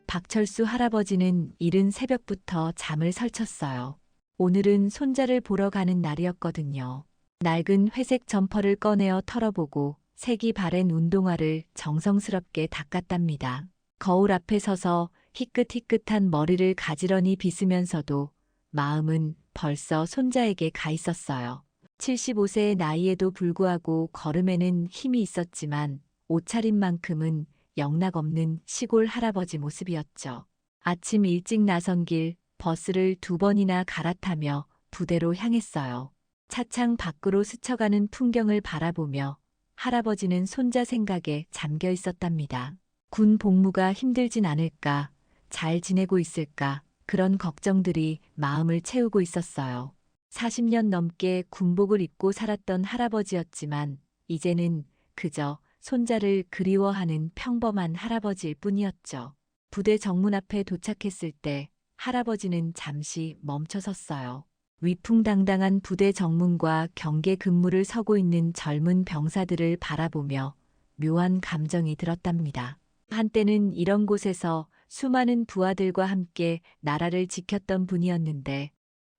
박철수 할아버지는 이른 새벽부터 잠을 설쳤어요. 오늘은 손자를 보러 가는 날이었거든요. 낡은 회색 점퍼를 꺼내어 털어보고 색이 바랜 운동화를 정성스럽게 닦았답니다. 거울 앞에 서서 희끗희끗한 머리를 가지런히 빗으면서도 마음은 벌써 손자에게 가 있었어요. 75세의 나이에도 불구하고 걸음에는 힘이 있었지만 옷차림만큼은 영락없는 시골 할아버지 모습이었죠. 아침 일찍 나선 길 버스를 2번이나 갈아타며 부대로 향했어요. 차창 밖으로 스쳐가는 풍경을 바라보며 할아버지는 손자 생각에 잠겨 있었답니다. 군 복무가 힘들진 않을까, 잘 지내고 있을까, 그런 걱정들이 마음을 채우고 있었어요. 40년 넘게 군복을 입고 살았던 할아버지였지만 이제는 그저 손자를 그리워하는 평범한 할아버지일 뿐이었죠. 부대 정문 앞에 도착했을 때 할아버지는 잠시 멈춰섰어요. 위풍당당한 부대 정문과 경계 근무를 서고 있는 젊은 병사들을 바라보며 묘한 감정이 들었답니다. 한때는 이런 곳에서 수많은 부하들과 함께 나라를 지켰던 분이었는데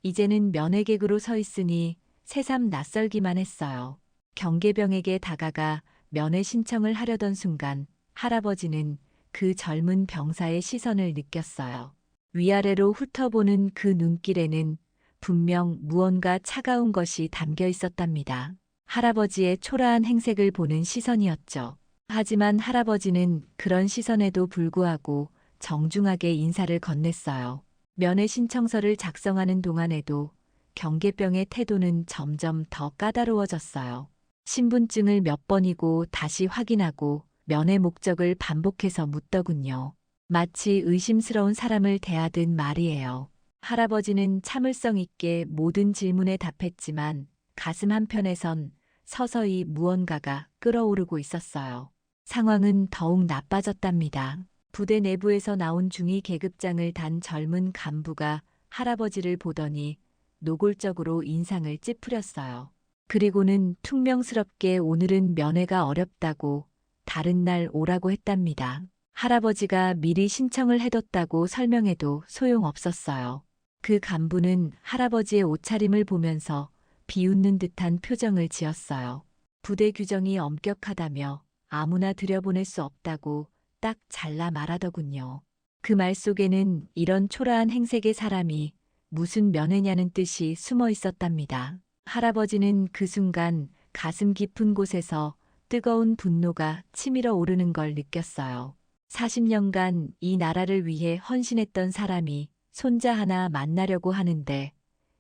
이제는 면회객으로 서 있으니 새삼 낯설기만 했어요. 경계병에게 다가가 면회 신청을 하려던 순간 할아버지는 그 젊은 병사의 시선을 느꼈어요. 위아래로 훑어보는 그 눈길에는 분명 무언가 차가운 것이 담겨 있었답니다. 할아버지의 초라한 행색을 보는 시선이었죠. 하지만 할아버지는 그런 시선에도 불구하고 정중하게 인사를 건넸어요. 면회 신청서를 작성하는 동안에도 경계병의 태도는 점점 더 까다로워졌어요. 신분증을 몇 번이고 다시 확인하고 면회 목적을 반복해서 묻더군요. 마치 의심스러운 사람을 대하듯 말이에요. 할아버지는 참을성 있게 모든 질문에 답했지만 가슴 한편에선 서서히 무언가가 끓어오르고 있었어요. 상황은 더욱 나빠졌답니다. 부대 내부에서 나온 중위 계급장을 단 젊은 간부가 할아버지를 보더니 노골적으로 인상을 찌푸렸어요. 그리고는 퉁명스럽게 오늘은 면회가 어렵다고 다른 날 오라고 했답니다. 할아버지가 미리 신청을 해뒀다고 설명해도 소용없었어요. 그 간부는 할아버지의 옷차림을 보면서 비웃는 듯한 표정을 지었어요. 부대 규정이 엄격하다며 아무나 들여보낼 수 없다고 딱 잘라 말하더군요. 그 말 속에는 이런 초라한 행색의 사람이 무슨 면회냐는 뜻이 숨어 있었답니다. 할아버지는 그 순간 가슴 깊은 곳에서 뜨거운 분노가 치밀어 오르는 걸 느꼈어요. 40년간 이 나라를 위해 헌신했던 사람이 손자 하나 만나려고 하는데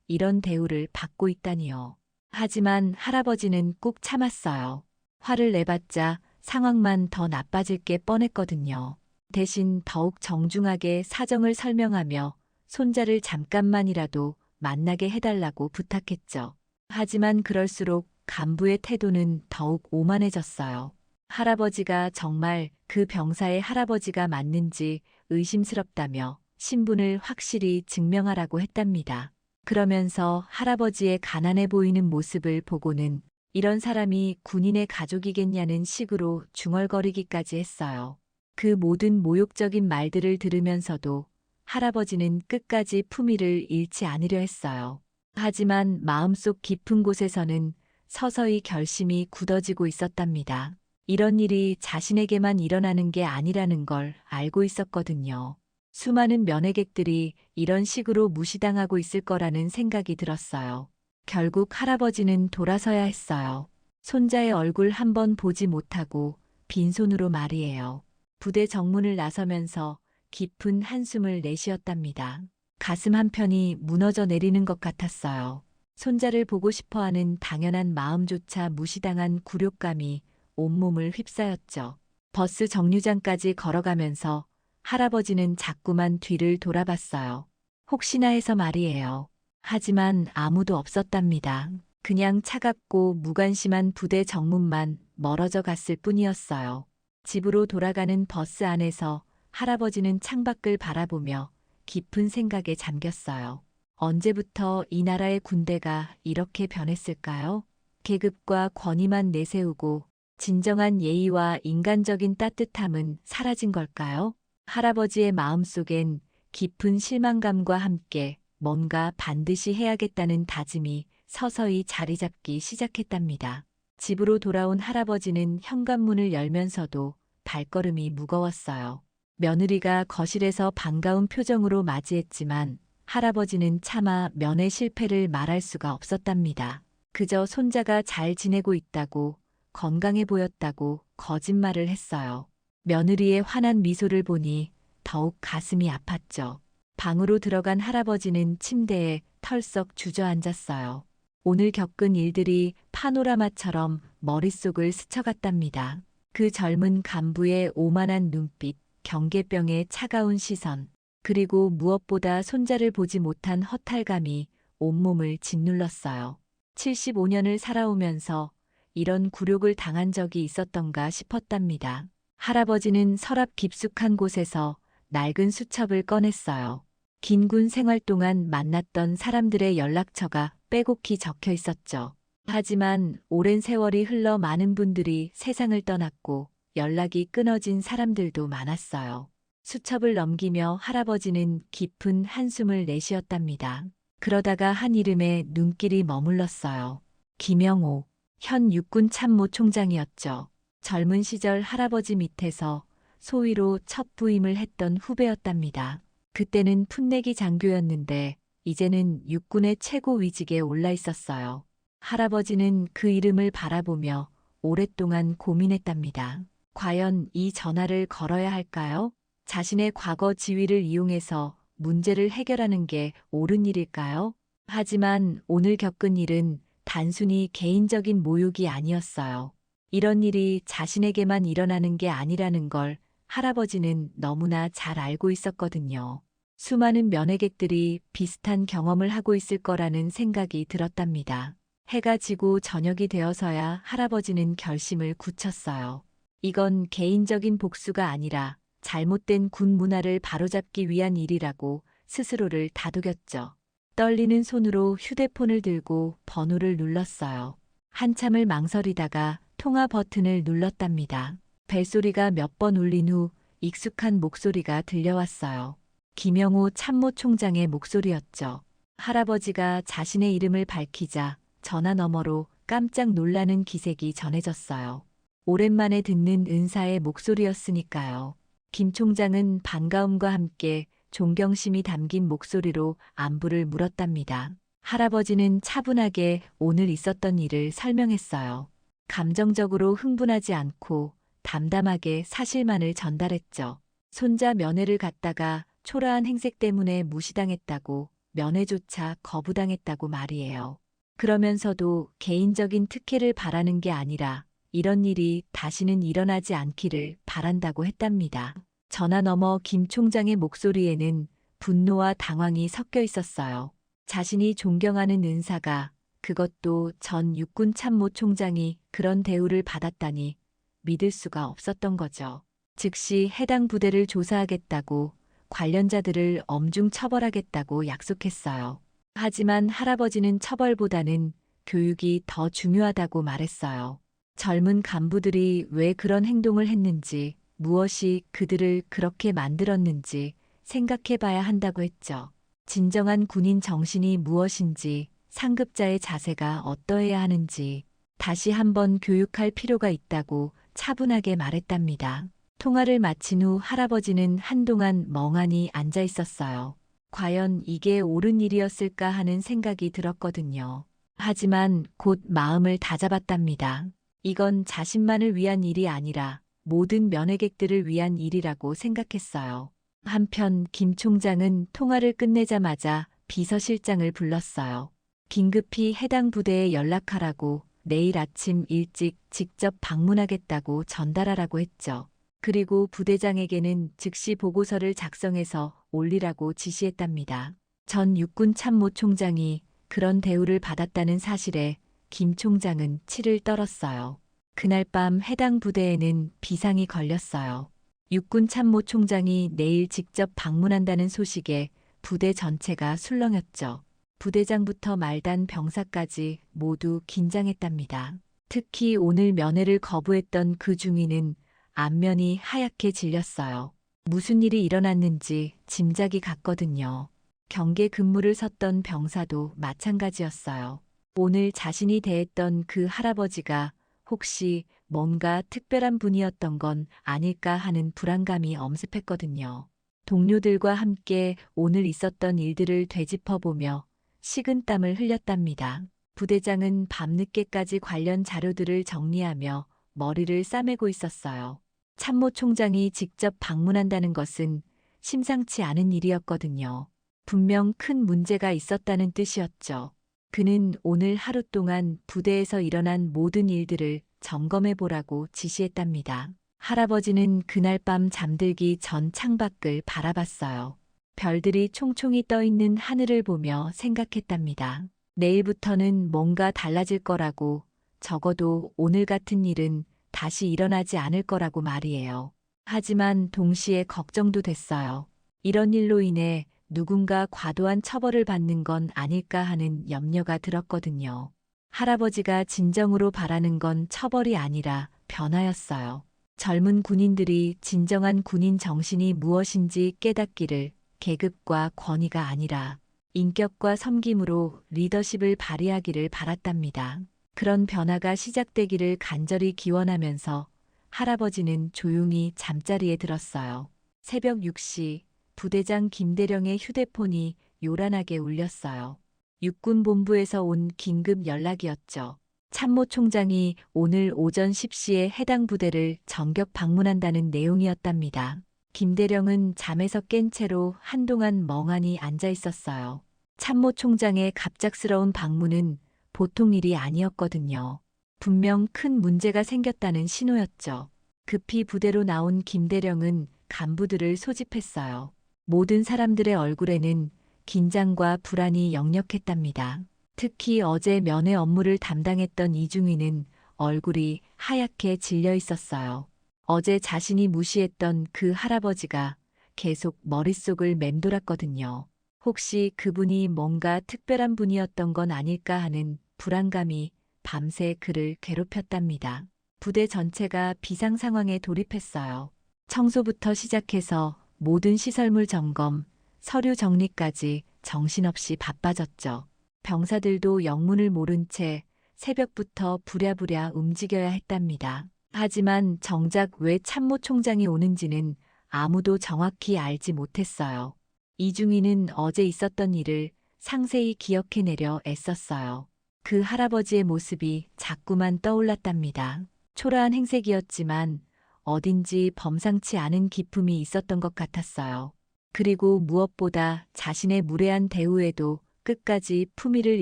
이런 대우를 받고 있다니요. 하지만 할아버지는 꾹 참았어요. 화를 내봤자 상황만 더 나빠질 게 뻔했거든요. 대신 더욱 정중하게 사정을 설명하며 손자를 잠깐만이라도 만나게 해달라고 부탁했죠. 하지만 그럴수록 간부의 태도는 더욱 오만해졌어요. 할아버지가 정말 그 병사의 할아버지가 맞는지 의심스럽다며 신분을 확실히 증명하라고 했답니다. 그러면서 할아버지의 가난해 보이는 모습을 보고는 이런 사람이 군인의 가족이겠냐는 식으로 중얼거리기까지 했어요. 그 모든 모욕적인 말들을 들으면서도 할아버지는 끝까지 품위를 잃지 않으려 했어요. 하지만 마음속 깊은 곳에서는 서서히 결심이 굳어지고 있었답니다. 이런 일이 자신에게만 일어나는 게 아니라는 걸 알고 있었거든요. 수많은 면회객들이 이런 식으로 무시당하고 있을 거라는 생각이 들었어요. 결국 할아버지는 돌아서야 했어요. 손자의 얼굴 한번 보지 못하고 빈손으로 말이에요. 부대 정문을 나서면서 깊은 한숨을 내쉬었답니다. 가슴 한편이 무너져 내리는 것 같았어요. 손자를 보고 싶어하는 당연한 마음조차 무시당한 굴욕감이 온몸을 휩싸였죠. 버스 정류장까지 걸어가면서 할아버지는 자꾸만 뒤를 돌아봤어요. 혹시나 해서 말이에요. 하지만 아무도 없었답니다. 그냥 차갑고 무관심한 부대 정문만 멀어져 갔을 뿐이었어요. 집으로 돌아가는 버스 안에서 할아버지는 창밖을 바라보며 깊은 생각에 잠겼어요. 언제부터 이 나라의 군대가 이렇게 변했을까요? 계급과 권위만 내세우고 진정한 예의와 인간적인 따뜻함은 사라진 걸까요? 할아버지의 마음속엔 깊은 실망감과 함께 뭔가 반드시 해야겠다는 다짐이 서서히 자리 잡기 시작했답니다. 집으로 돌아온 할아버지는 현관문을 열면서도 발걸음이 무거웠어요. 며느리가 거실에서 반가운 표정으로 맞이했지만 할아버지는 차마 면회 실패를 말할 수가 없었답니다. 그저 손자가 잘 지내고 있다고, 건강해 보였다고 거짓말을 했어요. 며느리의 환한 미소를 보니 더욱 가슴이 아팠죠. 방으로 들어간 할아버지는 침대에 털썩 주저앉았어요. 오늘 겪은 일들이 파노라마처럼 머릿속을 스쳐갔답니다. 그 젊은 간부의 오만한 눈빛, 경계병의 차가운 시선, 그리고 무엇보다 손자를 보지 못한 허탈감이 온몸을 짓눌렀어요. 75년을 살아오면서 이런 굴욕을 당한 적이 있었던가 싶었답니다. 할아버지는 서랍 깊숙한 곳에서 낡은 수첩을 꺼냈어요. 긴 군 생활 동안 만났던 사람들의 연락처가 빼곡히 적혀 있었죠. 하지만 오랜 세월이 흘러 많은 분들이 세상을 떠났고 연락이 끊어진 사람들도 많았어요. 수첩을 넘기며 할아버지는 깊은 한숨을 내쉬었답니다. 그러다가 한 이름에 눈길이 머물렀어요. 김영호, 현 육군 참모 총장이었죠. 젊은 시절 할아버지 밑에서 소위로 첫 부임을 했던 후배였답니다. 그때는 풋내기 장교였는데 이제는 육군의 최고위직에 올라 있었어요. 할아버지는 그 이름을 바라보며 오랫동안 고민했답니다. 과연 이 전화를 걸어야 할까요? 자신의 과거 지위를 이용해서 문제를 해결하는 게 옳은 일일까요? 하지만 오늘 겪은 일은 단순히 개인적인 모욕이 아니었어요. 이런 일이 자신에게만 일어나는 게 아니라는 걸 할아버지는 너무나 잘 알고 있었거든요. 수많은 면회객들이 비슷한 경험을 하고 있을 거라는 생각이 들었답니다. 해가 지고 저녁이 되어서야 할아버지는 결심을 굳혔어요. 이건 개인적인 복수가 아니라 잘못된 군 문화를 바로잡기 위한 일이라고 스스로를 다독였죠. 떨리는 손으로 휴대폰을 들고 번호를 눌렀어요. 한참을 망설이다가 통화 버튼을 눌렀답니다. 벨소리가 몇 번 울린 후 익숙한 목소리가 들려왔어요. 김영호 참모총장의 목소리였죠. 할아버지가 자신의 이름을 밝히자 전화 너머로 깜짝 놀라는 기색이 전해졌어요. 오랜만에 듣는 은사의 목소리였으니까요. 김 총장은 반가움과 함께 존경심이 담긴 목소리로 안부를 물었답니다. 할아버지는 차분하게 오늘 있었던 일을 설명했어요. 감정적으로 흥분하지 않고 담담하게 사실만을 전달했죠. 손자 면회를 갔다가 초라한 행색 때문에 무시당했다고, 면회조차 거부당했다고 말이에요. 그러면서도 개인적인 특혜를 바라는 게 아니라 이런 일이 다시는 일어나지 않기를 바란다고 했답니다. 전화 너머 김 총장의 목소리에는 분노와 당황이 섞여 있었어요. 자신이 존경하는 은사가, 그것도 전 육군 참모 총장이 그런 대우를 받았다니 믿을 수가 없었던 거죠. 즉시 해당 부대를 조사하겠다고, 관련자들을 엄중 처벌하겠다고 약속했어요. 하지만 할아버지는 처벌보다는 교육이 더 중요하다고 말했어요. 젊은 간부들이 왜 그런 행동을 했는지, 무엇이 그들을 그렇게 만들었는지 생각해 봐야 한다고 했죠. 진정한 군인 정신이 무엇인지, 상급자의 자세가 어떠해야 하는지 다시 한번 교육할 필요가 있다고 차분하게 말했답니다. 통화를 마친 후 할아버지는 한동안 멍하니 앉아 있었어요. 과연 이게 옳은 일이었을까 하는 생각이 들었거든요. 하지만 곧 마음을 다잡았답니다. 이건 자신만을 위한 일이 아니라 모든 면회객들을 위한 일이라고 생각했어요. 한편 김 총장은 통화를 끝내자마자 비서실장을 불렀어요. 긴급히 해당 부대에 연락하라고, 내일 아침 일찍 직접 방문하겠다고 전달하라고 했죠. 그리고 부대장에게는 즉시 보고서를 작성해서 올리라고 지시했답니다. 전 육군 참모총장이 그런 대우를 받았다는 사실에 김 총장은 치를 떨었어요. 그날 밤 해당 부대에는 비상이 걸렸어요. 육군 참모총장이 내일 직접 방문한다는 소식에 부대 전체가 술렁였죠. 부대장부터 말단 병사까지 모두 긴장했답니다. 특히 오늘 면회를 거부했던 그 중위는 안면이 하얗게 질렸어요. 무슨 일이 일어났는지 짐작이 갔거든요. 경계 근무를 섰던 병사도 마찬가지였어요. 오늘 자신이 대했던 그 할아버지가 혹시 뭔가 특별한 분이었던 건 아닐까 하는 불안감이 엄습했거든요. 동료들과 함께 오늘 있었던 일들을 되짚어보며 식은땀을 흘렸답니다. 부대장은 밤늦게까지 관련 자료들을 정리하며 머리를 싸매고 있었어요. 참모총장이 직접 방문한다는 것은 심상치 않은 일이었거든요. 분명 큰 문제가 있었다는 뜻이었죠. 그는 오늘 하루 동안 부대에서 일어난 모든 일들을 점검해 보라고 지시했답니다. 할아버지는 그날 밤 잠들기 전 창밖을 바라봤어요. 별들이 총총히 떠 있는 하늘을 보며 생각했답니다. 내일부터는 뭔가 달라질 거라고, 적어도 오늘 같은 일은 다시 일어나지 않을 거라고 말이에요. 하지만 동시에 걱정도 됐어요. 이런 일로 인해 누군가 과도한 처벌을 받는 건 아닐까 하는 염려가 들었거든요. 할아버지가 진정으로 바라는 건 처벌이 아니라 변화였어요. 젊은 군인들이 진정한 군인 정신이 무엇인지 깨닫기를, 계급과 권위가 아니라 인격과 섬김으로 리더십을 발휘하기를 바랐답니다. 그런 변화가 시작되기를 간절히 기원하면서 할아버지는 조용히 잠자리에 들었어요. 새벽 6시 부대장 김대령의 휴대폰이 요란하게 울렸어요. 육군본부에서 온 긴급 연락이었죠. 참모총장이 오늘 오전 10시에 해당 부대를 전격 방문한다는 내용이었답니다. 김대령은 잠에서 깬 채로 한동안 멍하니 앉아 있었어요. 참모총장의 갑작스러운 방문은 보통 일이 아니었거든요. 분명 큰 문제가 생겼다는 신호였죠. 급히 부대로 나온 김대령은 간부들을 소집했어요. 모든 사람들의 얼굴에는 긴장과 불안이 역력했답니다. 특히 어제 면회 업무를 담당했던 이중희는 얼굴이 하얗게 질려 있었어요. 어제 자신이 무시했던 그 할아버지가 계속 머릿속을 맴돌았거든요. 혹시 그분이 뭔가 특별한 분이었던 건 아닐까 하는 불안감이 밤새 그를 괴롭혔답니다. 부대 전체가 비상 상황에 돌입했어요. 청소부터 시작해서 모든 시설물 점검, 서류 정리까지 정신없이 바빠졌죠. 병사들도 영문을 모른 채 새벽부터 부랴부랴 움직여야 했답니다. 하지만 정작 왜 참모총장이 오는지는 아무도 정확히 알지 못했어요. 이중희는 어제 있었던 일을 상세히 기억해내려 애썼어요. 그 할아버지의 모습이 자꾸만 떠올랐답니다. 초라한 행색이었지만 어딘지 범상치 않은 기품이 있었던 것 같았어요. 그리고 무엇보다 자신의 무례한 대우에도 끝까지 품위를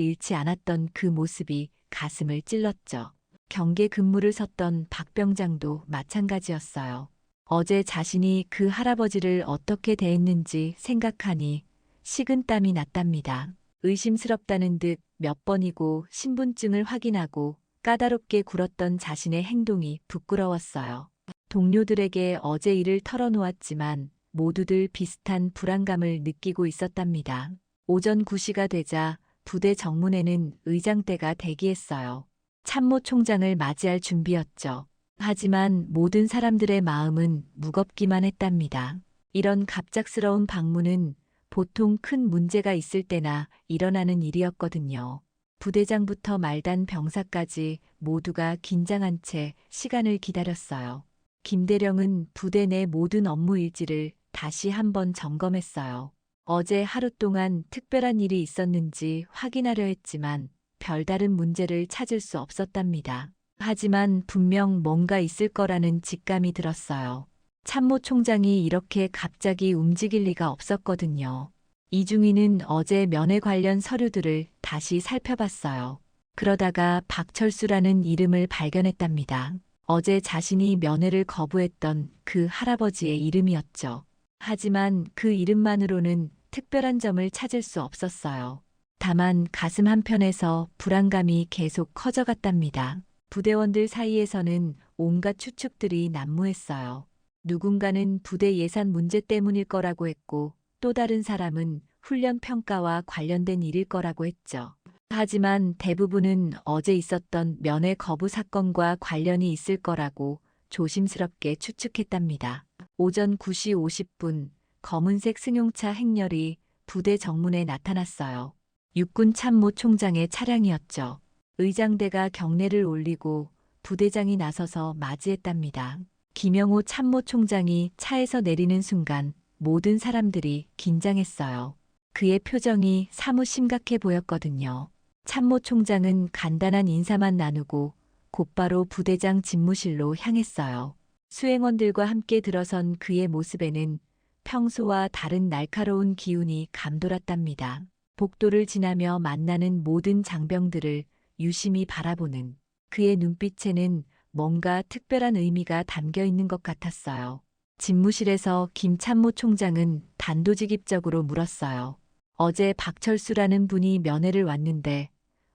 잃지 않았던 그 모습이 가슴을 찔렀죠. 경계 근무를 섰던 박 병장도 마찬가지였어요. 어제 자신이 그 할아버지를 어떻게 대했는지 생각하니 식은땀이 났답니다. 의심스럽다는 듯 몇 번이고 신분증을 확인하고 까다롭게 굴었던 자신의 행동이 부끄러웠어요. 동료들에게 어제 일을 털어놓았지만 모두들 비슷한 불안감을 느끼고 있었답니다. 오전 9시가 되자 부대 정문에는 의장대가 대기했어요. 참모총장을 맞이할 준비였죠. 하지만 모든 사람들의 마음은 무겁기만 했답니다. 이런 갑작스러운 방문은 보통 큰 문제가 있을 때나 일어나는 일이었거든요. 부대장부터 말단 병사까지 모두가 긴장한 채 시간을 기다렸어요. 김대령은 부대 내 모든 업무 일지를 다시 한번 점검했어요. 어제 하루 동안 특별한 일이 있었는지 확인하려 했지만 별다른 문제를 찾을 수 없었답니다. 하지만 분명 뭔가 있을 거라는 직감이 들었어요. 참모총장이 이렇게 갑자기 움직일 리가 없었거든요. 이중희는 어제 면회 관련 서류들을 다시 살펴봤어요. 그러다가 박철수라는 이름을 발견했답니다. 어제 자신이 면회를 거부했던 그 할아버지의 이름이었죠. 하지만 그 이름만으로는 특별한 점을 찾을 수 없었어요. 다만 가슴 한편에서 불안감이 계속 커져갔답니다. 부대원들 사이에서는 온갖 추측들이 난무했어요. 누군가는 부대 예산 문제 때문일 거라고 했고 또 다른 사람은 훈련 평가와 관련된 일일 거라고 했죠. 하지만 대부분은 어제 있었던 면회 거부 사건과 관련이 있을 거라고 조심스럽게 추측했답니다. 오전 9시 50분 검은색 승용차 행렬이 부대 정문에 나타났어요. 육군 참모 총장의 차량이었죠. 의장대가 경례를 올리고 부대장이 나서서 맞이했답니다. 김영호 참모 총장이 차에서 내리는 순간 모든 사람들이 긴장했어요. 그의 표정이 사뭇 심각해 보였거든요. 참모 총장은 간단한 인사만 나누고 곧바로 부대장 집무실로 향했어요. 수행원들과 함께 들어선 그의 모습에는 평소와 다른 날카로운 기운이 감돌았답니다. 복도를 지나며 만나는 모든 장병들을 유심히 바라보는 그의 눈빛에는 뭔가 특별한 의미가 담겨 있는 것 같았어요. 집무실에서 김 참모 총장은 단도직입적으로 물었어요. 어제 박철수라는 분이 면회를 왔는데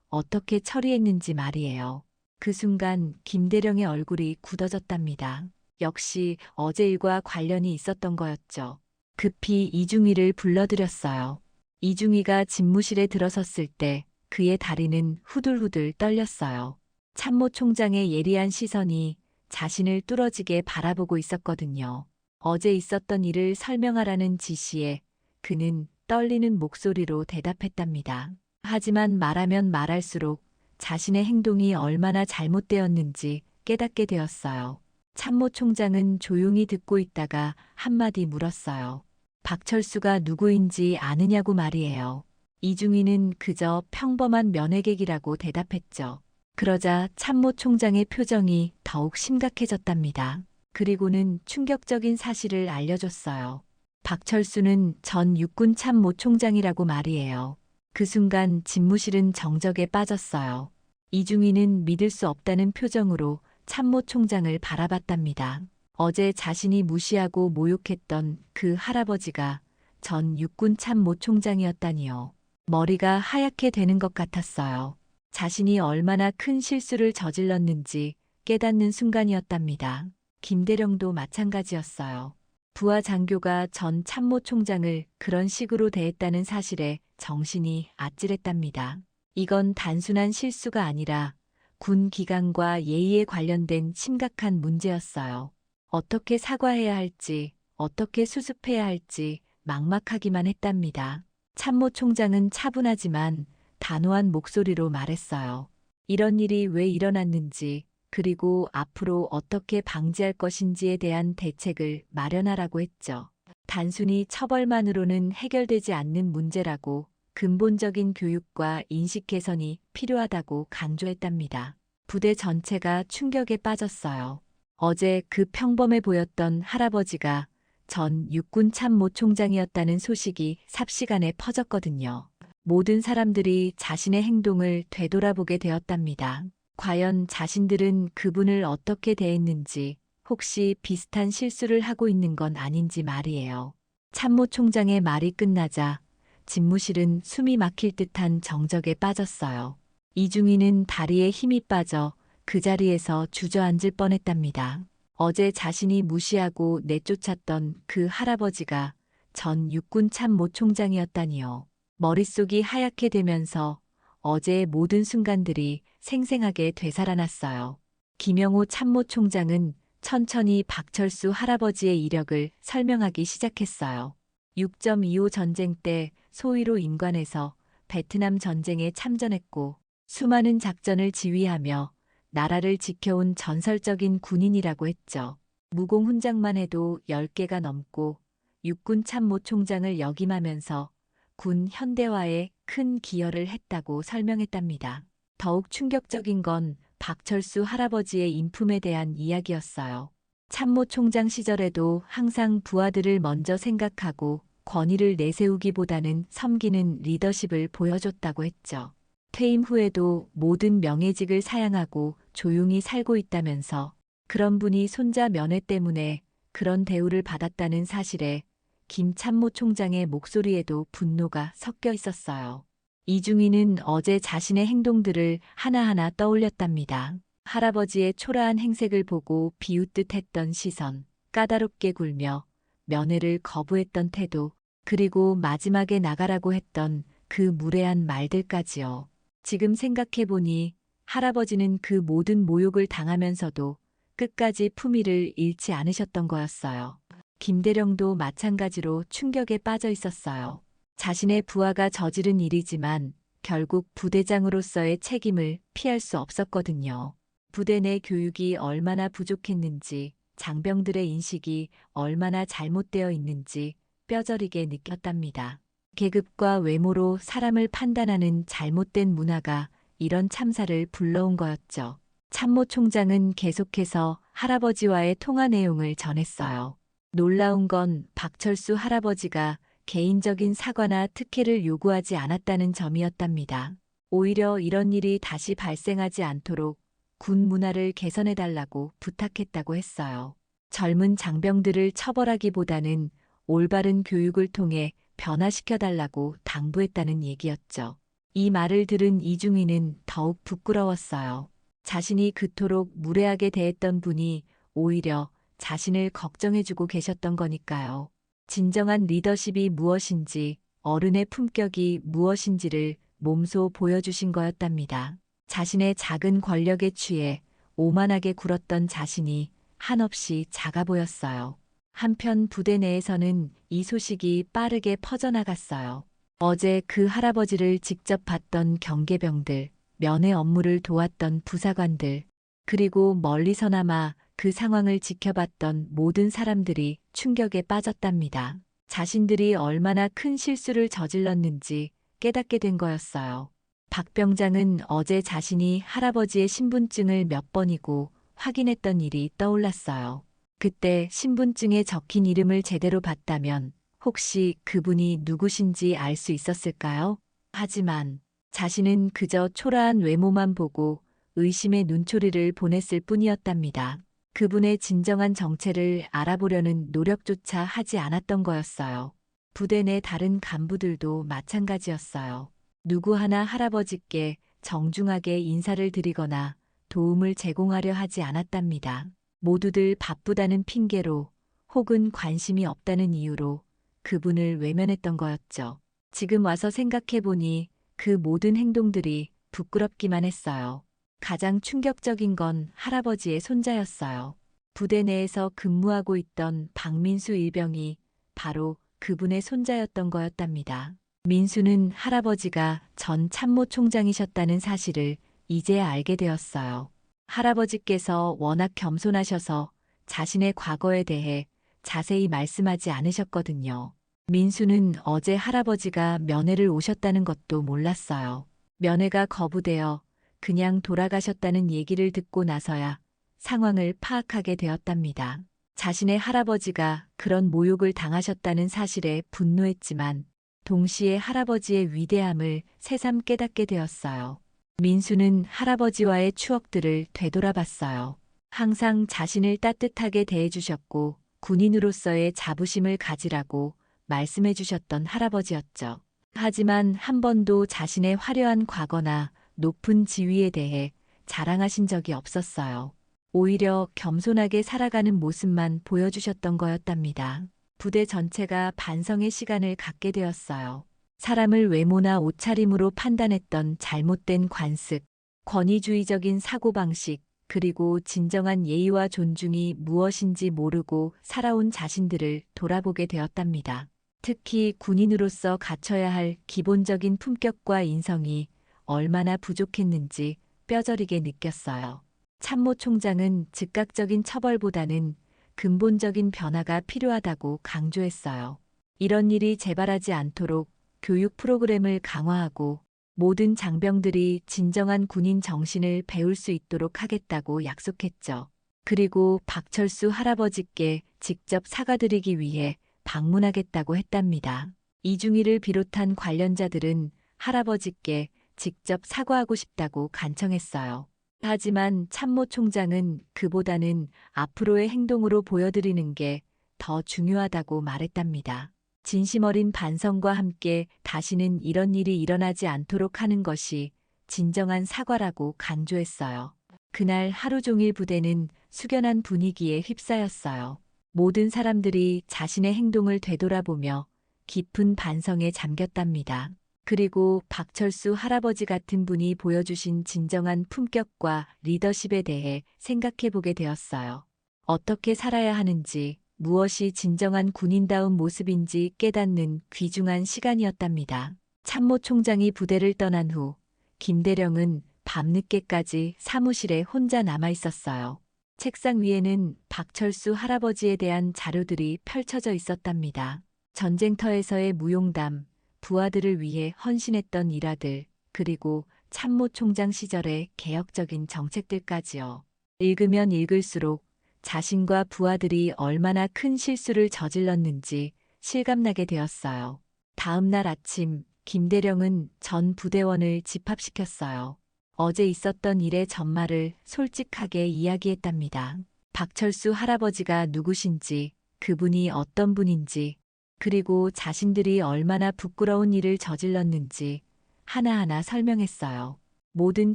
어떻게 처리했는지 말이에요. 그 순간 김대령의 얼굴이 굳어졌답니다. 역시 어제 일과 관련이 있었던 거였죠. 급히 이중희를 불러들였어요. 이중희가 집무실에 들어섰을 때 그의 다리는 후들후들 떨렸어요. 참모 총장의 예리한 시선이 자신을 뚫어지게 바라보고 있었거든요. 어제 있었던 일을 설명하라는 지시에 그는 떨리는 목소리로 대답했답니다. 하지만 말하면 말할수록 자신의 행동이 얼마나 잘못되었는지 깨닫게 되었어요. 참모 총장은 조용히 듣고 있다가 한마디 물었어요. 박철수가 누구인지 아느냐고 말이에요. 이중희는 그저 평범한 면회객이라고 대답했죠. 그러자 참모 총장의 표정이 더욱 심각해졌답니다. 그리고는 충격적인 사실을 알려줬어요. 박철수는 전 육군 참모 총장이라고 말이에요. 그 순간 집무실은 정적에 빠졌어요. 이중희는 믿을 수 없다는 표정으로 참모 총장을 바라봤답니다. 어제 자신이 무시하고 모욕했던 그 할아버지가 전 육군 참모 총장이었다니요. 머리가 하얗게 되는 것 같았어요. 자신이 얼마나 큰 실수를 저질렀는지 깨닫는 순간이었답니다. 김대령도 마찬가지였어요. 부하 장교가 전 참모 총장을 그런 식으로 대했다는 사실에 정신이 아찔했답니다. 이건 단순한 실수가 아니라 군 기강과 예의에 관련된 심각한 문제였어요. 어떻게 사과해야 할지, 어떻게 수습해야 할지 막막하기만 했답니다. 참모 총장은 차분하지만 단호한 목소리로 말했어요. 이런 일이 왜 일어났는지, 그리고 앞으로 어떻게 방지할 것인지에 대한 대책을 마련하라고 했죠. 단순히 처벌만으로는 해결되지 않는 문제라고 근본적인 교육과 인식 개선이 필요하다고 강조했답니다. 부대 전체가 충격에 빠졌어요. 어제 그 평범해 보였던 할아버지가 전 육군 참모 총장이었다는 소식이 삽시간에 퍼졌거든요. 모든 사람들이 자신의 행동을 되돌아보게 되었답니다. 과연 자신들은 그분을 어떻게 대했는지, 혹시 비슷한 실수를 하고 있는 건 아닌지 말이에요. 참모 총장의 말이 끝나자 집무실은 숨이 막힐 듯한 정적에 빠졌어요. 이중희는 다리에 힘이 빠져 그 자리에서 주저앉을 뻔했답니다. 어제 자신이 무시하고 내쫓았던 그 할아버지가 전 육군 참모 총장이었다니요. 머릿속이 하얗게 되면서 어제의 모든 순간들이 생생하게 되살아났어요. 김영호 참모 총장은 천천히 박철수 할아버지의 이력을 설명하기 시작했어요. 6.25 전쟁 때 소위로 임관해서 베트남 전쟁에 참전했고 수많은 작전을 지휘하며 나라를 지켜온 전설적인 군인이라고 했죠. 무공 훈장만 해도 10개가 넘고 육군 참모 총장을 역임하면서 군 현대화에 큰 기여를 했다고 설명했답니다. 더욱 충격적인 건 박철수 할아버지의 인품에 대한 이야기였어요. 참모 총장 시절에도 항상 부하들을 먼저 생각하고 권위를 내세우기보다는 섬기는 리더십을 보여줬다고 했죠. 퇴임 후에도 모든 명예직을 사양하고 조용히 살고 있다면서 그런 분이 손자 면회 때문에 그런 대우를 받았다는 사실에 김 참모 총장의 목소리에도 분노가 섞여 있었어요. 이중희는 어제 자신의 행동들을 하나하나 떠올렸답니다. 할아버지의 초라한 행색을 보고 비웃듯 했던 시선, 까다롭게 굴며 면회를 거부했던 태도, 그리고 마지막에 나가라고 했던 그 무례한 말들까지요. 지금 생각해보니 할아버지는 그 모든 모욕을 당하면서도 끝까지 품위를 잃지 않으셨던 거였어요. 김대령도 마찬가지로 충격에 빠져 있었어요. 자신의 부하가 저지른 일이지만 결국 부대장으로서의 책임을 피할 수 없었거든요. 부대 내 교육이 얼마나 부족했는지, 장병들의 인식이 얼마나 잘못되어 있는지 뼈저리게 느꼈답니다. 계급과 외모로 사람을 판단하는 잘못된 문화가 이런 참사를 불러온 거였죠. 참모총장은 계속해서 할아버지와의 통화 내용을 전했어요. 놀라운 건 박철수 할아버지가 개인적인 사과나 특혜를 요구하지 않았다는 점이었답니다. 오히려 이런 일이 다시 발생하지 않도록 군 문화를 개선해달라고 부탁했다고 했어요. 젊은 장병들을 처벌하기보다는 올바른 교육을 통해 변화시켜달라고 당부했다는 얘기였죠. 이 말을 들은 이중희는 더욱 부끄러웠어요. 자신이 그토록 무례하게 대했던 분이 오히려 자신을 걱정해주고 계셨던 거니까요. 진정한 리더십이 무엇인지, 어른의 품격이 무엇인지를 몸소 보여주신 거였답니다. 자신의 작은 권력에 취해 오만하게 굴었던 자신이 한없이 작아 보였어요. 한편 부대 내에서는 이 소식이 빠르게 퍼져나갔어요. 어제 그 할아버지를 직접 봤던 경계병들, 면회 업무를 도왔던 부사관들, 그리고 멀리서나마 그 상황을 지켜봤던 모든 사람들이 충격에 빠졌답니다. 자신들이 얼마나 큰 실수를 저질렀는지 깨닫게 된 거였어요. 박 병장은 어제 자신이 할아버지의 신분증을 몇 번이고 확인했던 일이 떠올랐어요. 그때 신분증에 적힌 이름을 제대로 봤다면 혹시 그분이 누구신지 알 수 있었을까요? 하지만 자신은 그저 초라한 외모만 보고 의심의 눈초리를 보냈을 뿐이었답니다. 그분의 진정한 정체를 알아보려는 노력조차 하지 않았던 거였어요. 부대 내 다른 간부들도 마찬가지였어요. 누구 하나 할아버지께 정중하게 인사를 드리거나 도움을 제공하려 하지 않았답니다. 모두들 바쁘다는 핑계로 혹은 관심이 없다는 이유로 그분을 외면했던 거였죠. 지금 와서 생각해보니 그 모든 행동들이 부끄럽기만 했어요. 가장 충격적인 건 할아버지의 손자였어요. 부대 내에서 근무하고 있던 박민수 일병이 바로 그분의 손자였던 거였답니다. 민수는 할아버지가 전 참모총장이셨다는 사실을 이제야 알게 되었어요. 할아버지께서 워낙 겸손하셔서 자신의 과거에 대해 자세히 말씀하지 않으셨거든요. 민수는 어제 할아버지가 면회를 오셨다는 것도 몰랐어요. 면회가 거부되어 그냥 돌아가셨다는 얘기를 듣고 나서야 상황을 파악하게 되었답니다. 자신의 할아버지가 그런 모욕을 당하셨다는 사실에 분노했지만 동시에 할아버지의 위대함을 새삼 깨닫게 되었어요. 민수는 할아버지와의 추억들을 되돌아봤어요. 항상 자신을 따뜻하게 대해주셨고 군인으로서의 자부심을 가지라고 말씀해 주셨던 할아버지였죠. 하지만 한 번도 자신의 화려한 과거나 높은 지위에 대해 자랑하신 적이 없었어요. 오히려 겸손하게 살아가는 모습만 보여주셨던 거였답니다. 부대 전체가 반성의 시간을 갖게 되었어요. 사람을 외모나 옷차림으로 판단했던 잘못된 관습, 권위주의적인 사고방식, 그리고 진정한 예의와 존중이 무엇인지 모르고 살아온 자신들을 돌아보게 되었답니다. 특히 군인으로서 갖춰야 할 기본적인 품격과 인성이 얼마나 부족했는지 뼈저리게 느꼈어요. 참모총장은 즉각적인 처벌보다는 근본적인 변화가 필요하다고 강조했어요. 이런 일이 재발하지 않도록 교육 프로그램을 강화하고 모든 장병들이 진정한 군인 정신을 배울 수 있도록 하겠다고 약속했죠. 그리고 박철수 할아버지께 직접 사과드리기 위해 방문하겠다고 했답니다. 이중희를 비롯한 관련자들은 할아버지께 직접 사과하고 싶다고 간청했어요. 하지만 참모총장은 그보다는 앞으로의 행동으로 보여드리는 게 더 중요하다고 말했답니다. 진심 어린 반성과 함께 다시는 이런 일이 일어나지 않도록 하는 것이 진정한 사과라고 강조했어요. 그날 하루 종일 부대는 숙연한 분위기에 휩싸였어요. 모든 사람들이 자신의 행동을 되돌아보며 깊은 반성에 잠겼답니다. 그리고 박철수 할아버지 같은 분이 보여주신 진정한 품격과 리더십에 대해 생각해 보게 되었어요. 어떻게 살아야 하는지, 무엇이 진정한 군인다운 모습인지 깨닫는 귀중한 시간이었답니다. 참모 총장이 부대를 떠난 후 김대령은 밤늦게까지 사무실에 혼자 남아 있었어요. 책상 위에는 박철수 할아버지에 대한 자료들이 펼쳐져 있었답니다. 전쟁터에서의 무용담, 부하들을 위해 헌신했던 일화들, 그리고 참모 총장 시절의 개혁적인 정책들까지요. 읽으면 읽을수록 자신과 부하들이 얼마나 큰 실수를 저질렀는지 실감나게 되었어요. 다음 날 아침, 김대령은 전 부대원을 집합시켰어요. 어제 있었던 일의 전말을 솔직하게 이야기했답니다. 박철수 할아버지가 누구신지, 그분이 어떤 분인지, 그리고 자신들이 얼마나 부끄러운 일을 저질렀는지 하나하나 설명했어요. 모든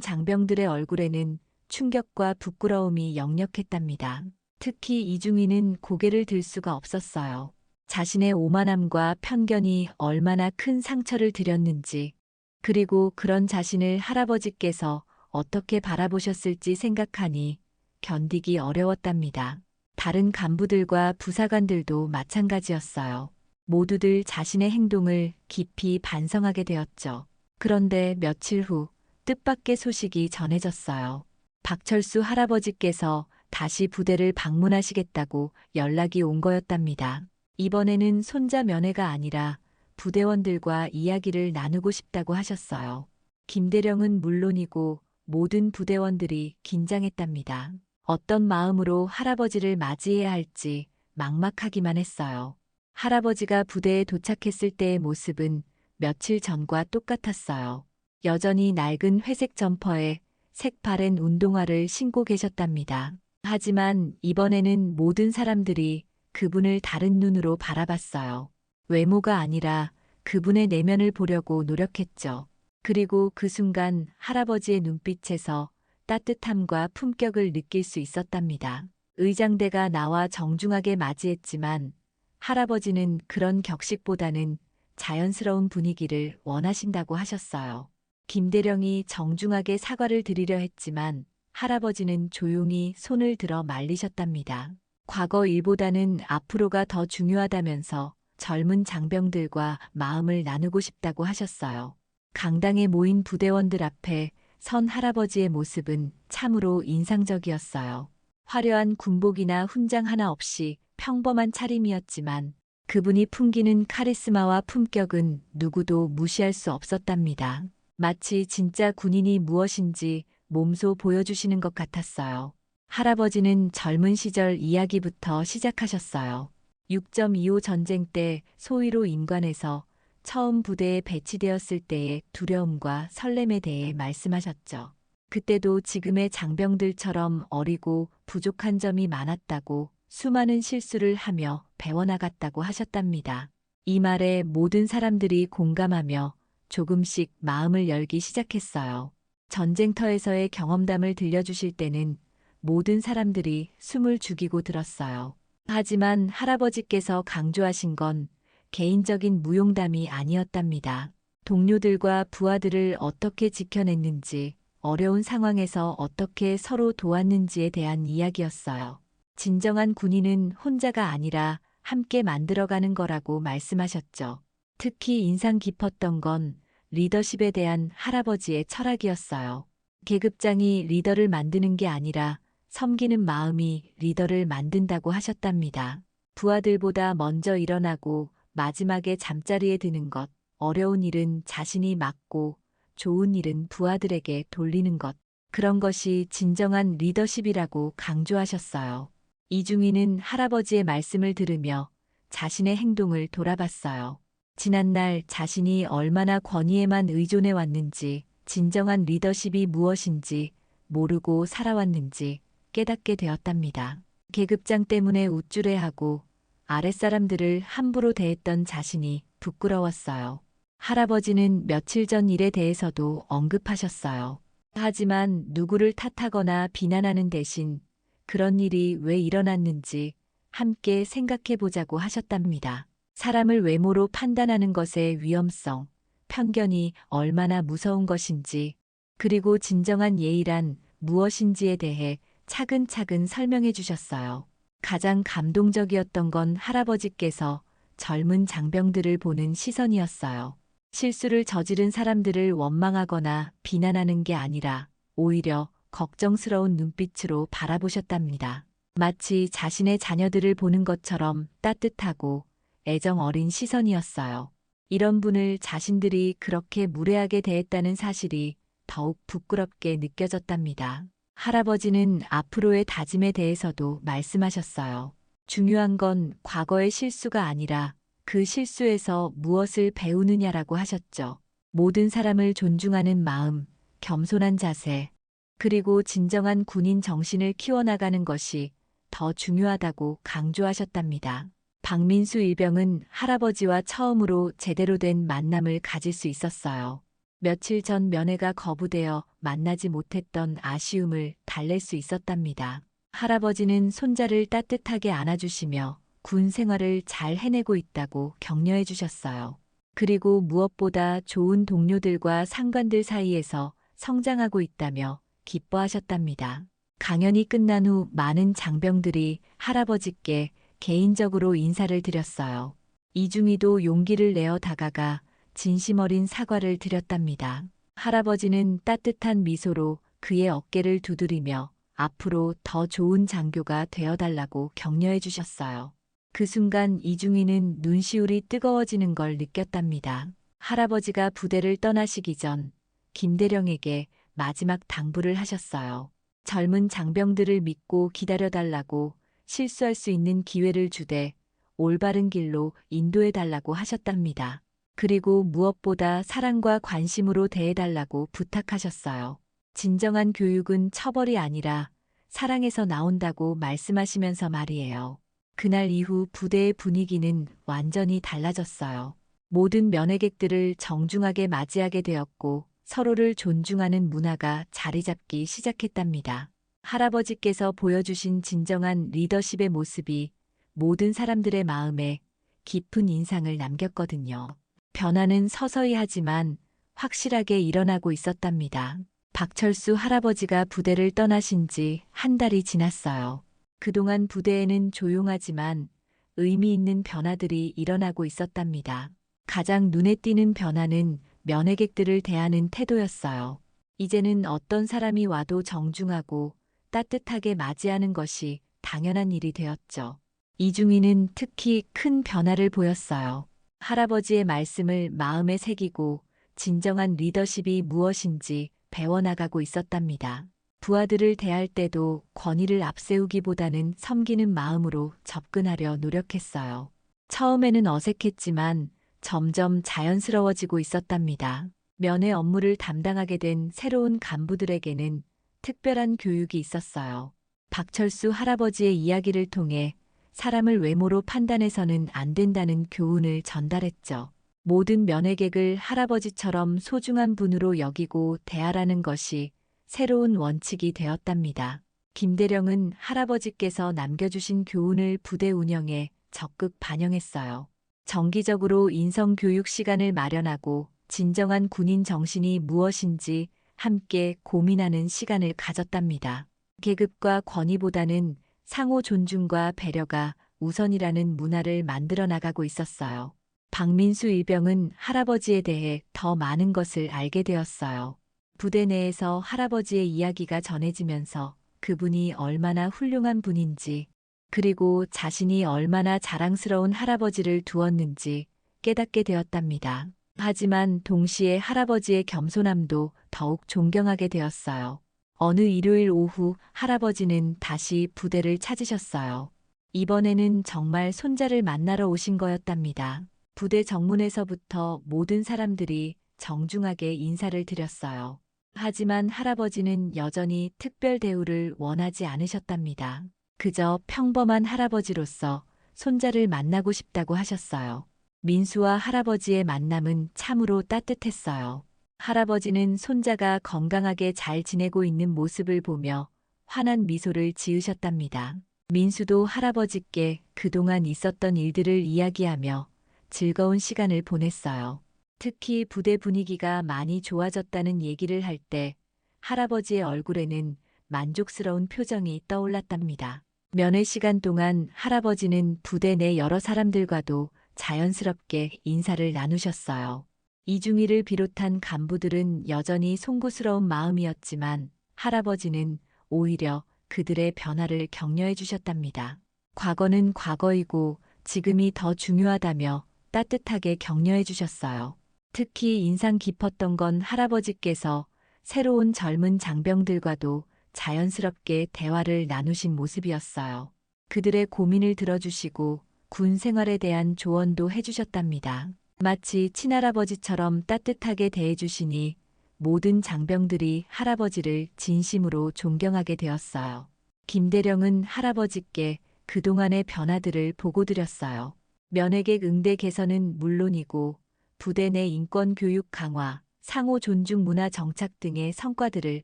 장병들의 얼굴에는 충격과 부끄러움이 역력했답니다. 특히 이중희는 고개를 들 수가 없었어요. 자신의 오만함과 편견이 얼마나 큰 상처를 드렸는지, 그리고 그런 자신을 할아버지께서 어떻게 바라보셨을지 생각하니 견디기 어려웠답니다. 다른 간부들과 부사관들도 마찬가지였어요. 모두들 자신의 행동을 깊이 반성하게 되었죠. 그런데 며칠 후 뜻밖의 소식이 전해졌어요. 박철수 할아버지께서 다시 부대를 방문하시겠다고 연락이 온 거였답니다. 이번에는 손자 면회가 아니라 부대원들과 이야기를 나누고 싶다고 하셨어요. 김대령은 물론이고 모든 부대원들이 긴장했답니다. 어떤 마음으로 할아버지를 맞이해야 할지 막막하기만 했어요. 할아버지가 부대에 도착했을 때의 모습은 며칠 전과 똑같았어요. 여전히 낡은 회색 점퍼에 색바랜 운동화를 신고 계셨답니다. 하지만 이번에는 모든 사람들이 그분을 다른 눈으로 바라봤어요. 외모가 아니라 그분의 내면을 보려고 노력했죠. 그리고 그 순간 할아버지의 눈빛에서 따뜻함과 품격을 느낄 수 있었답니다. 의장대가 나와 정중하게 맞이했지만 할아버지는 그런 격식보다는 자연스러운 분위기를 원하신다고 하셨어요. 김대령이 정중하게 사과를 드리려 했지만 할아버지는 조용히 손을 들어 말리셨답니다. 과거 일보다는 앞으로가 더 중요하다면서 젊은 장병들과 마음을 나누고 싶다고 하셨어요. 강당에 모인 부대원들 앞에 선 할아버지의 모습은 참으로 인상적이었어요. 화려한 군복이나 훈장 하나 없이 평범한 차림이었지만 그분이 풍기는 카리스마와 품격은 누구도 무시할 수 없었답니다. 마치 진짜 군인이 무엇인지 몸소 보여주시는 것 같았어요. 할아버지는 젊은 시절 이야기부터 시작하셨어요. 6.25 전쟁 때 소위로 임관에서 처음 부대에 배치되었을 때의 두려움과 설렘에 대해 말씀하셨죠. 그때도 지금의 장병들처럼 어리고 부족한 점이 많았다고 수많은 실수를 하며 배워나갔다고 하셨답니다. 이 말에 모든 사람들이 공감하며 조금씩 마음을 열기 시작했어요. 전쟁터에서의 경험담을 들려주실 때는 모든 사람들이 숨을 죽이고 들었어요. 하지만 할아버지께서 강조하신 건 개인적인 무용담이 아니었답니다. 동료들과 부하들을 어떻게 지켜냈는지, 어려운 상황에서 어떻게 서로 도왔는지에 대한 이야기였어요. 진정한 군인은 혼자가 아니라 함께 만들어가는 거라고 말씀하셨죠. 특히 인상 깊었던 건 리더십에 대한 할아버지의 철학이었어요. 계급장이 리더를 만드는 게 아니라 섬기는 마음이 리더를 만든다고 하셨답니다. 부하들보다 먼저 일어나고 마지막에 잠자리에 드는 것, 어려운 일은 자신이 맡고 좋은 일은 부하들에게 돌리는 것, 그런 것이 진정한 리더십이라고 강조하셨어요. 이중희는 할아버지의 말씀을 들으며 자신의 행동을 돌아봤어요. 지난날 자신이 얼마나 권위에만 의존해 왔는지, 진정한 리더십이 무엇인지 모르고 살아왔는지 깨닫게 되었답니다. 계급장 때문에 우쭐해하고 아랫사람들을 함부로 대했던 자신이 부끄러웠어요. 할아버지는 며칠 전 일에 대해서도 언급하셨어요. 하지만 누구를 탓하거나 비난하는 대신 그런 일이 왜 일어났는지 함께 생각해 보자고 하셨답니다. 사람을 외모로 판단하는 것의 위험성, 편견이 얼마나 무서운 것인지, 그리고 진정한 예의란 무엇인지에 대해 차근차근 설명해 주셨어요. 가장 감동적이었던 건 할아버지께서 젊은 장병들을 보는 시선이었어요. 실수를 저지른 사람들을 원망하거나 비난하는 게 아니라 오히려 걱정스러운 눈빛으로 바라보셨답니다. 마치 자신의 자녀들을 보는 것처럼 따뜻하고 애정 어린 시선이었어요. 이런 분을 자신들이 그렇게 무례하게 대했다는 사실이 더욱 부끄럽게 느껴졌답니다. 할아버지는 앞으로의 다짐에 대해서도 말씀하셨어요. 중요한 건 과거의 실수가 아니라 그 실수에서 무엇을 배우느냐라고 하셨죠. 모든 사람을 존중하는 마음, 겸손한 자세, 그리고 진정한 군인 정신을 키워나가는 것이 더 중요하다고 강조하셨답니다. 박민수 일병은 할아버지와 처음으로 제대로 된 만남을 가질 수 있었어요. 며칠 전 면회가 거부되어 만나지 못했던 아쉬움을 달랠 수 있었답니다. 할아버지는 손자를 따뜻하게 안아주시며 군 생활을 잘 해내고 있다고 격려해 주셨어요. 그리고 무엇보다 좋은 동료들과 상관들 사이에서 성장하고 있다며 기뻐하셨답니다. 강연이 끝난 후 많은 장병들이 할아버지께 개인적으로 인사를 드렸어요. 이중희도 용기를 내어 다가가 진심 어린 사과를 드렸답니다. 할아버지는 따뜻한 미소로 그의 어깨를 두드리며 앞으로 더 좋은 장교가 되어달라고 격려해 주셨어요. 그 순간 이중희는 눈시울이 뜨거워지는 걸 느꼈답니다. 할아버지가 부대를 떠나시기 전 김대령에게 마지막 당부를 하셨어요. 젊은 장병들을 믿고 기다려달라고, 실수할 수 있는 기회를 주되 올바른 길로 인도해달라고 하셨답니다. 그리고 무엇보다 사랑과 관심으로 대해달라고 부탁하셨어요. 진정한 교육은 처벌이 아니라 사랑에서 나온다고 말씀하시면서 말이에요. 그날 이후 부대의 분위기는 완전히 달라졌어요. 모든 면회객들을 정중하게 맞이하게 되었고 서로를 존중하는 문화가 자리 잡기 시작했답니다. 할아버지께서 보여주신 진정한 리더십의 모습이 모든 사람들의 마음에 깊은 인상을 남겼거든요. 변화는 서서히 하지만 확실하게 일어나고 있었답니다. 박철수 할아버지가 부대를 떠나신 지 한 달이 지났어요. 그동안 부대에는 조용하지만 의미 있는 변화들이 일어나고 있었답니다. 가장 눈에 띄는 변화는 면회객들을 대하는 태도였어요. 이제는 어떤 사람이 와도 정중하고 따뜻하게 맞이하는 것이 당연한 일이 되었죠. 이중희는 특히 큰 변화를 보였어요. 할아버지의 말씀을 마음에 새기고 진정한 리더십이 무엇인지 배워나가고 있었답니다. 부하들을 대할 때도 권위를 앞세우기보다는 섬기는 마음으로 접근하려 노력했어요. 처음에는 어색했지만 점점 자연스러워지고 있었답니다. 면회 업무를 담당하게 된 새로운 간부들에게는 특별한 교육이 있었어요. 박철수 할아버지의 이야기를 통해 사람을 외모로 판단해서는 안 된다는 교훈을 전달했죠. 모든 면회객을 할아버지처럼 소중한 분으로 여기고 대하라는 것이 새로운 원칙이 되었답니다. 김대령은 할아버지께서 남겨주신 교훈을 부대 운영에 적극 반영했어요. 정기적으로 인성교육 시간을 마련하고 진정한 군인 정신이 무엇인지 함께 고민하는 시간을 가졌답니다. 계급과 권위보다는 상호 존중과 배려가 우선이라는 문화를 만들어 나가고 있었어요. 박민수 일병은 할아버지에 대해 더 많은 것을 알게 되었어요. 부대 내에서 할아버지의 이야기가 전해지면서 그분이 얼마나 훌륭한 분인지, 그리고 자신이 얼마나 자랑스러운 할아버지를 두었는지 깨닫게 되었답니다. 하지만 동시에 할아버지의 겸손함도 더욱 존경하게 되었어요. 어느 일요일 오후 할아버지는 다시 부대를 찾으셨어요. 이번에는 정말 손자를 만나러 오신 거였답니다. 부대 정문에서부터 모든 사람들이 정중하게 인사를 드렸어요. 하지만 할아버지는 여전히 특별 대우를 원하지 않으셨답니다. 그저 평범한 할아버지로서 손자를 만나고 싶다고 하셨어요. 민수와 할아버지의 만남은 참으로 따뜻했어요. 할아버지는 손자가 건강하게 잘 지내고 있는 모습을 보며 환한 미소를 지으셨답니다. 민수도 할아버지께 그동안 있었던 일들을 이야기하며 즐거운 시간을 보냈어요. 특히 부대 분위기가 많이 좋아졌다는 얘기를 할 때 할아버지의 얼굴에는 만족스러운 표정이 떠올랐답니다. 면회 시간 동안 할아버지는 부대 내 여러 사람들과도 자연스럽게 인사를 나누셨어요. 이중희를 비롯한 간부들은 여전히 송구스러운 마음이었지만 할아버지는 오히려 그들의 변화를 격려해 주셨답니다. 과거는 과거이고 지금이 더 중요하다며 따뜻하게 격려해 주셨어요. 특히 인상 깊었던 건 할아버지께서 새로운 젊은 장병들과도 자연스럽게 대화를 나누신 모습이었어요. 그들의 고민을 들어주시고 군 생활에 대한 조언도 해주셨답니다. 마치 친할아버지처럼 따뜻하게 대해주시니 모든 장병들이 할아버지를 진심으로 존경하게 되었어요. 김대령은 할아버지께 그동안의 변화들을 보고드렸어요. 면회객 응대 개선은 물론이고 부대 내 인권 교육 강화, 상호 존중 문화 정착 등의 성과들을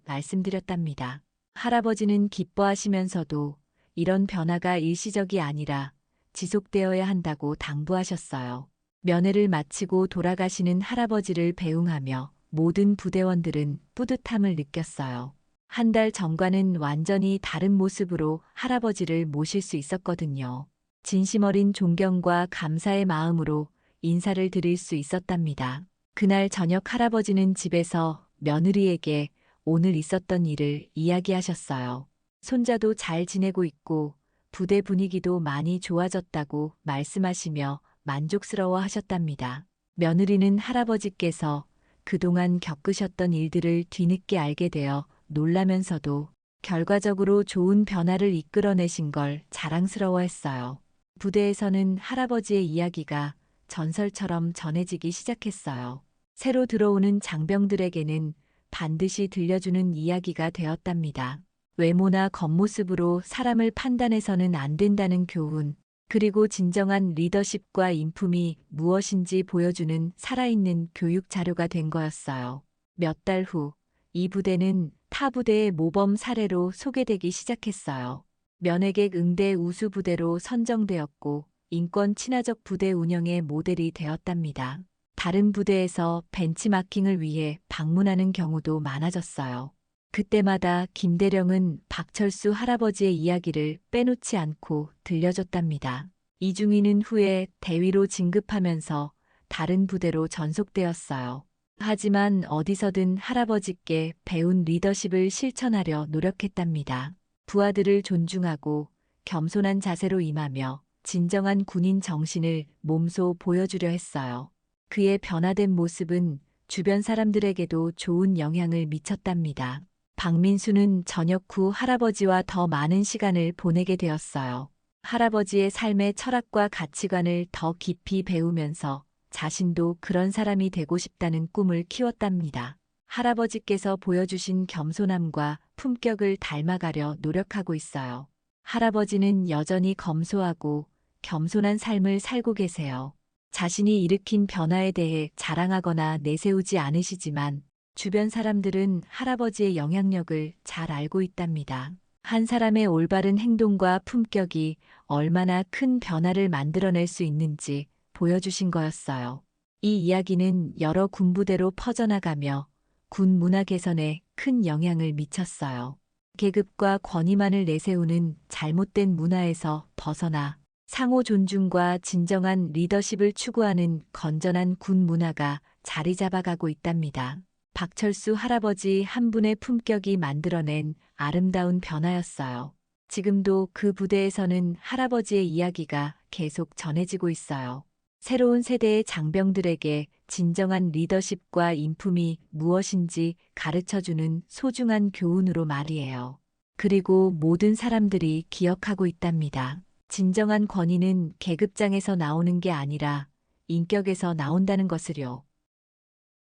말씀드렸답니다. 할아버지는 기뻐하시면서도 이런 변화가 일시적이 아니라 지속되어야 한다고 당부하셨어요. 면회를 마치고 돌아가시는 할아버지를 배웅하며 모든 부대원들은 뿌듯함을 느꼈어요. 한 달 전과는 완전히 다른 모습으로 할아버지를 모실 수 있었거든요. 진심 어린 존경과 감사의 마음으로 인사를 드릴 수 있었답니다. 그날 저녁 할아버지는 집에서 며느리에게 오늘 있었던 일을 이야기하셨어요. 손자도 잘 지내고 있고 부대 분위기도 많이 좋아졌다고 말씀하시며 만족스러워 하셨답니다. 며느리는 할아버지께서 그동안 겪으셨던 일들을 뒤늦게 알게 되어 놀라면서도 결과적으로 좋은 변화를 이끌어내신 걸 자랑스러워했어요. 부대에서는 할아버지의 이야기가 전설처럼 전해지기 시작했어요. 새로 들어오는 장병들에게는 반드시 들려주는 이야기가 되었답니다. 외모나 겉모습으로 사람을 판단해서는 안 된다는 교훈, 그리고 진정한 리더십과 인품이 무엇인지 보여주는 살아있는 교육 자료가 된 거였어요. 몇 달 후, 이 부대는 타 부대의 모범 사례로 소개되기 시작했어요. 면회객 응대 우수 부대로 선정되었고 인권 친화적 부대 운영의 모델이 되었답니다. 다른 부대에서 벤치마킹을 위해 방문하는 경우도 많아졌어요. 그때마다 김대령은 박철수 할아버지의 이야기를 빼놓지 않고 들려줬답니다. 이중희는 후에 대위로 진급하면서 다른 부대로 전속되었어요. 하지만 어디서든 할아버지께 배운 리더십을 실천하려 노력했답니다. 부하들을 존중하고 겸손한 자세로 임하며 진정한 군인 정신을 몸소 보여주려 했어요. 그의 변화된 모습은 주변 사람들에게도 좋은 영향을 미쳤답니다. 박민수는 전역 후 할아버지와 더 많은 시간을 보내게 되었어요. 할아버지의 삶의 철학과 가치관을 더 깊이 배우면서 자신도 그런 사람이 되고 싶다는 꿈을 키웠답니다. 할아버지께서 보여주신 겸손함과 품격을 닮아가려 노력하고 있어요. 할아버지는 여전히 검소하고 겸손한 삶을 살고 계세요. 자신이 일으킨 변화에 대해 자랑하거나 내세우지 않으시지만 주변 사람들은 할아버지의 영향력을 잘 알고 있답니다. 한 사람의 올바른 행동과 품격이 얼마나 큰 변화를 만들어낼 수 있는지 보여주신 거였어요. 이 이야기는 여러 군부대로 퍼져나가며 군 문화 개선에 큰 영향을 미쳤어요. 계급과 권위만을 내세우는 잘못된 문화에서 벗어나 상호 존중과 진정한 리더십을 추구하는 건전한 군 문화가 자리 잡아가고 있답니다. 박철수 할아버지 한 분의 품격이 만들어낸 아름다운 변화였어요. 지금도 그 부대에서는 할아버지의 이야기가 계속 전해지고 있어요. 새로운 세대의 장병들에게 진정한 리더십과 인품이 무엇인지 가르쳐주는 소중한 교훈으로 말이에요. 그리고 모든 사람들이 기억하고 있답니다. 진정한 권위는 계급장에서 나오는 게 아니라 인격에서 나온다는 것을요.